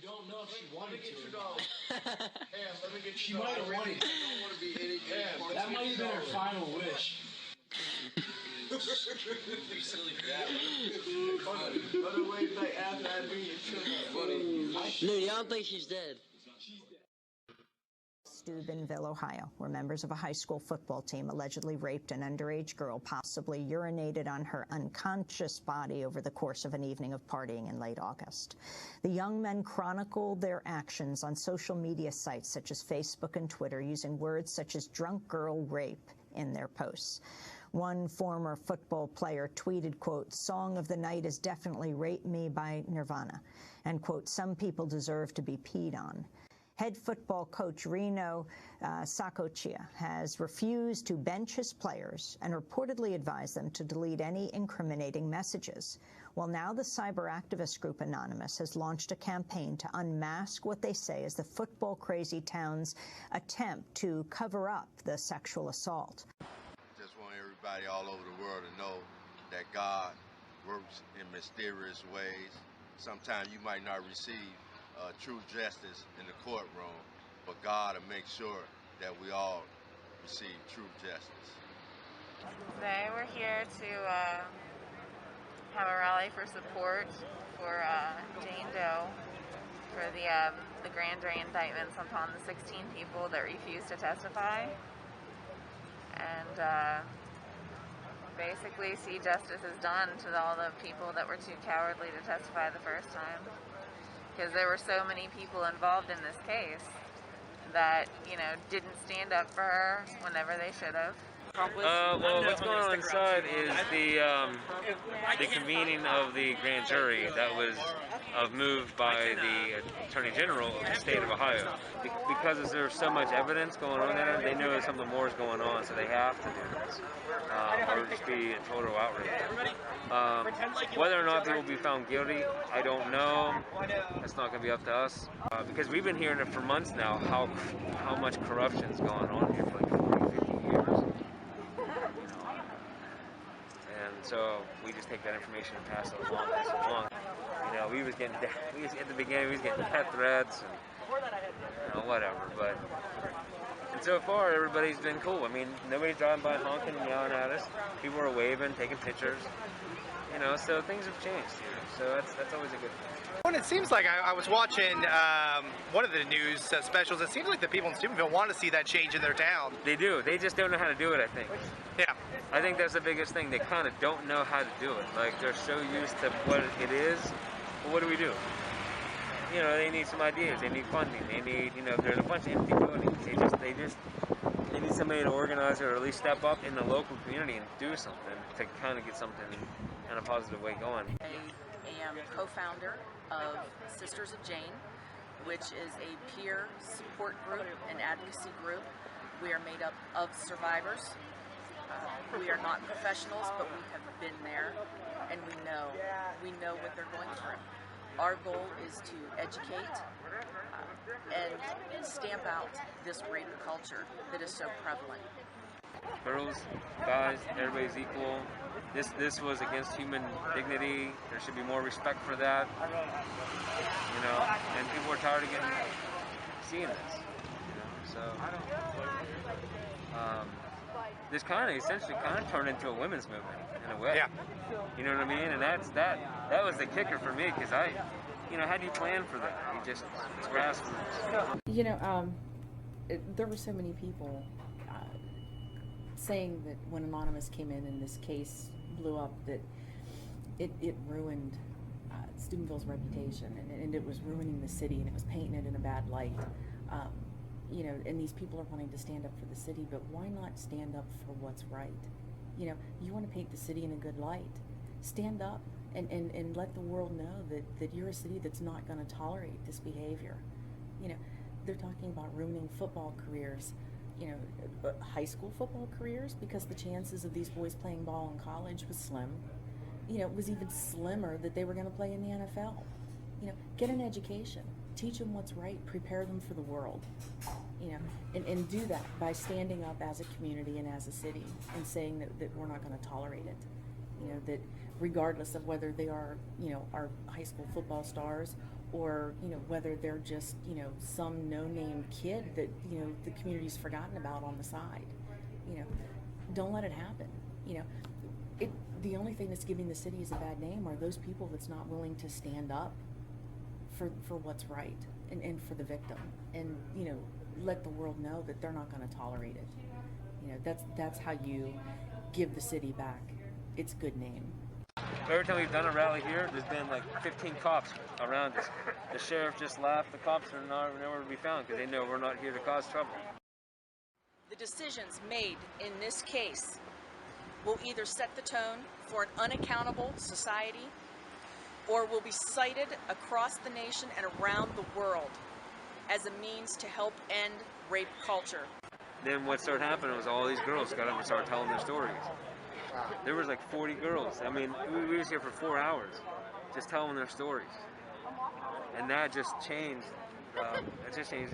You don't know if she wanted to or not. Let me get She might have wanted to. I don't want to be any That might have been her final wish. Be silly for that. Other ways like after I bring your children. No, you don't think she's dead? Steubenville, Ohio, where members of a high school football team allegedly raped an underage girl, possibly urinated on her unconscious body over the course of an evening of partying in late August. The young men chronicled their actions on social media sites such as Facebook and Twitter, using words such as drunk girl rape in their posts. One former football player tweeted, quote, "Song of the night is definitely Rape Me by Nirvana," and, quote, "Some people deserve to be peed on." Head football coach Reno Sacochia has refused to bench his players and reportedly advised them to delete any incriminating messages. Well, now the cyber activist group Anonymous has launched a campaign to unmask what they say is the football crazy town's attempt to cover up the sexual assault. Just want everybody all over the world to know that God works in mysterious ways. Sometimes you might not receive true justice in the courtroom, but God will make sure that we all receive true justice. Today we're here to have a rally for support for Jane Doe for the grand jury indictments upon the 16 people that refused to testify, and basically see justice is done to all the people that were too cowardly to testify the first time. Because there were so many people involved in this case that, you know, didn't stand up for her whenever they should have. Well, what's going on inside is the convening of the grand jury that was moved by the Attorney General of the state of Ohio. Because there's so much evidence going on there, they know something more is going on, so they have to do this, or it'll just be a total outrage. Whether or not they will be found guilty, I don't know. That's not going to be up to us, because we've been hearing it for months now, how much corruption is going on here for like 40, 50 years. And so we just take that information and pass it along. You know, at the beginning, we was getting death threats and whatever. But and so far, everybody's been cool. I mean, nobody's driving by honking and yelling at us. People are waving, taking pictures. You know, so things have changed here. So that's always a good thing. Well, it seems like I was watching one of the news specials. It seems like the people in Steubenville want to see that change in their town. They do. They just don't know how to do it, I think. Yeah. I think that's the biggest thing. They kind of don't know how to do it. Like, they're so used to what it is. Well, what do we do? You know, they need some ideas. They need funding. They need, you know, there's a bunch of empty buildings. They need somebody to organize or at least step up in the local community and do something to kind of get something in a positive way going. I am co-founder of Sisters of Jane, which is a peer support group and advocacy group. We are made up of survivors. We are not professionals, but we have been there, and we know what they're going through. Our goal is to educate and stamp out this rape culture that is so prevalent. Girls, guys, everybody's equal. This was against human dignity. There should be more respect for that. You know, and people are tired of seeing this. You know, so this essentially turned into a women's movement in a way. Yeah. You know what I mean? And that was the kicker for me, because how do you plan for that? You just, it's grassroots. You know, there were so many people saying that when Anonymous came in and this case blew up, that it ruined Steubenville's reputation, and it was ruining the city, and it was painting it in a bad light. You know, and these people are wanting to stand up for the city, but why not stand up for what's right? You know, you want to paint the city in a good light. Stand up and let the world know that you're a city that's not going to tolerate this behavior. You know, they're talking about ruining football careers, you know, high school football careers, because the chances of these boys playing ball in college was slim. You know, it was even slimmer that they were going to play in the NFL. You know, get an education. Teach them what's right, prepare them for the world, you know, and do that by standing up as a community and as a city and saying that we're not going to tolerate it. You know, that regardless of whether they are, you know, our high school football stars or, you know, whether they're just, you know, some no-name kid that, you know, the community's forgotten about on the side. You know, don't let it happen. You know, the only thing that's giving the city is a bad name are those people that's not willing to stand up for what's right and for the victim, and, you know, let the world know that they're not going to tolerate it. You know, that's how you give the city back its good name. Every time we've done a rally here, there's been like 15 cops around us. The sheriff just left. The cops are nowhere to be found because they know we're not here to cause trouble. The decisions made in this case will either set the tone for an unaccountable society or will be cited across the nation and around the world as a means to help end rape culture. Then what started happening was all these girls got up and started telling their stories. There was like 40 girls. I mean, we was here for 4 hours just telling their stories. And that just changed,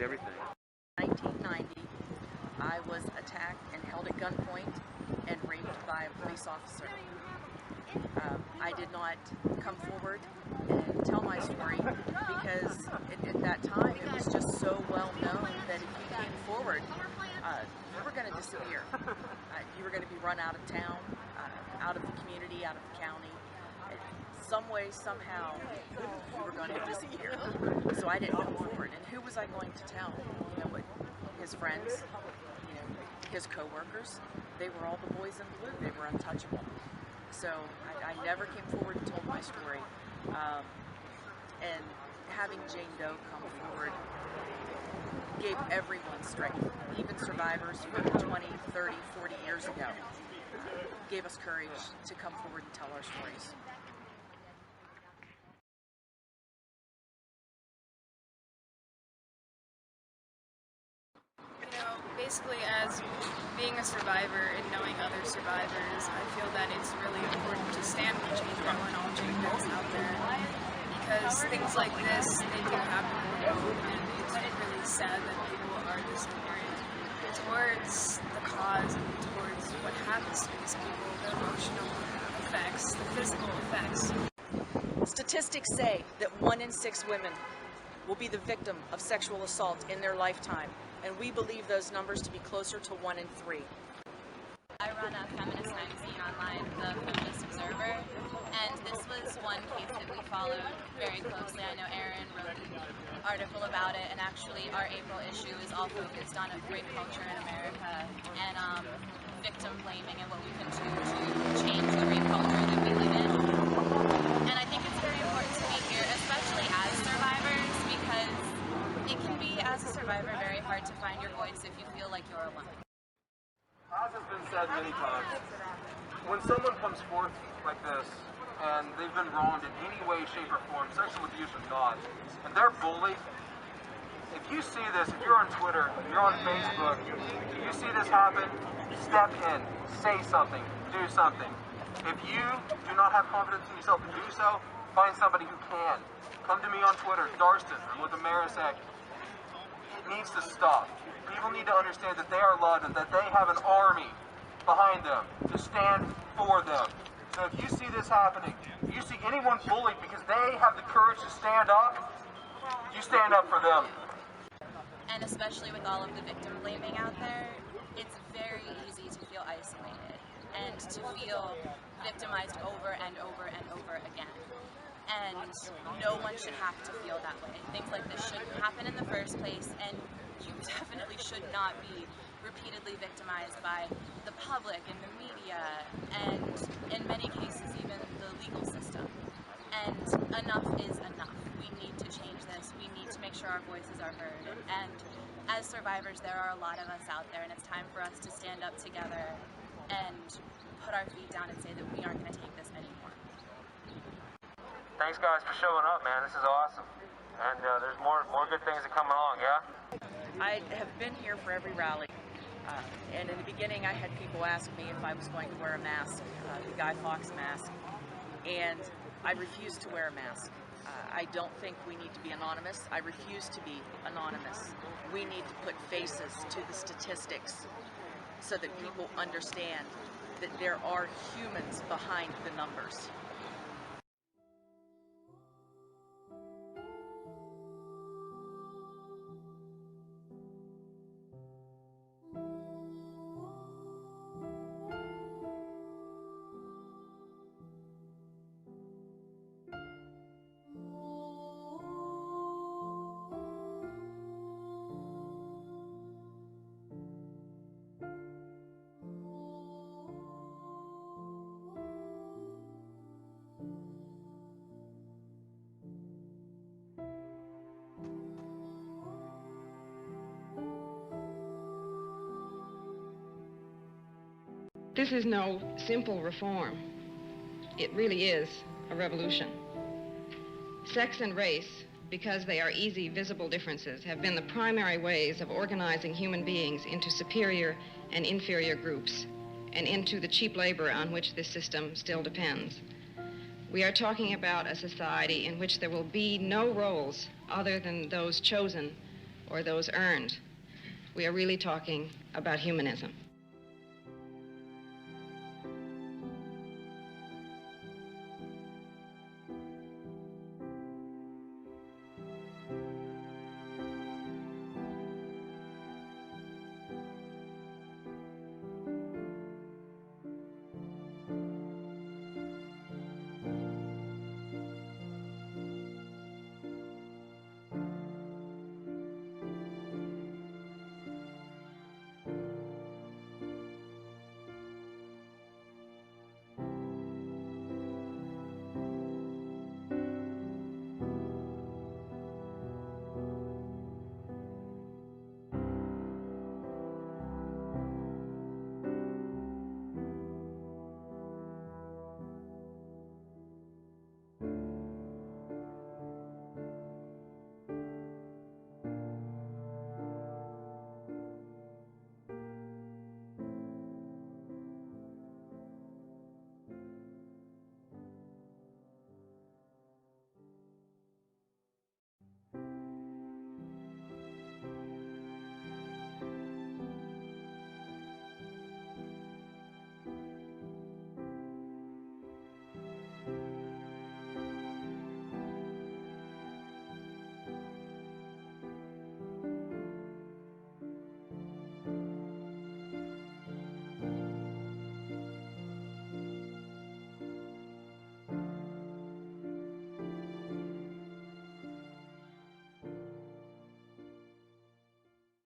everything. In 1990, I was attacked and held at gunpoint and raped by a police officer. I did not come forward and tell my story because at that time it was just so well known that if you came forward, you were going to disappear. You were going to be run out of town, out of the community, out of the county. Some way, somehow, you were going to disappear. So I didn't come forward. And who was I going to tell? You know, what, his friends, you know, his co-workers, they were all the boys in blue. They were untouchable. So I never came forward and told my story. And having Jane Doe come forward gave everyone strength, even survivors from 20, 30, 40 years ago, gave us courage to come forward and tell our stories. You know, basically as being a survivor and knowing other survivors, I feel that it's really important to stand with Jane Doe and all Jane Does out there, because things like this, they do happen in the world, and it's really sad that people are this ignorant towards the cause and towards what happens to these people, the emotional effects, the physical effects. Statistics say that 1 in 6 women will be the victim of sexual assault in their lifetime, and we believe those numbers to be closer to 1 in 3. I run a feminist magazine online, the Feminist Observer, and this was one case that we followed very closely. I know Erin wrote an article about it, and actually our April issue is all focused on rape culture in America and victim blaming and what we can do to change the rape culture that we live in. And I think it's very important to be here, especially as survivors, because it can be, as a survivor, very hard to find your voice if you feel like you're alone. As has been said many times, when someone comes forth like this and they've been wronged in any way, shape, or form, sexual abuse or not, and they're bullied, if you see this, if you're on Twitter, if you're on Facebook, if you see this happen, step in, say something, do something. If you do not have confidence in yourself to do so, find somebody who can. Come to me on Twitter, Darston, I'm with the Marisec. It needs to stop. People need to understand that they are loved and that they have an army behind them to stand for them. So if you see this happening, if you see anyone bullied because they have the courage to stand up, you stand up for them. And especially with all of the victim blaming out there, it's very easy to feel isolated and to feel victimized over and over and over again. And no one should have to feel that way. Things like this shouldn't happen in the first place, and you definitely should not be repeatedly victimized by the public and the media, and in many cases even the legal system. And enough is enough. We need to change this. We need to make sure our voices are heard. And as survivors, there are a lot of us out there, and it's time for us to stand up together and put our feet down and say that we aren't going to take this anymore. Thanks guys for showing up, man. This is awesome. And there's more good things that come along, yeah? I have been here for every rally. And in the beginning, I had people ask me if I was going to wear a mask, the Guy Fawkes mask, and I refused to wear a mask. I don't think we need to be anonymous. I refuse to be anonymous. We need to put faces to the statistics so that people understand that there are humans behind the numbers. This is no simple reform. It really is a revolution. Sex and race, because they are easy, visible differences, have been the primary ways of organizing human beings into superior and inferior groups, and into the cheap labor on which this system still depends. We are talking about a society in which there will be no roles other than those chosen or those earned. We are really talking about humanism.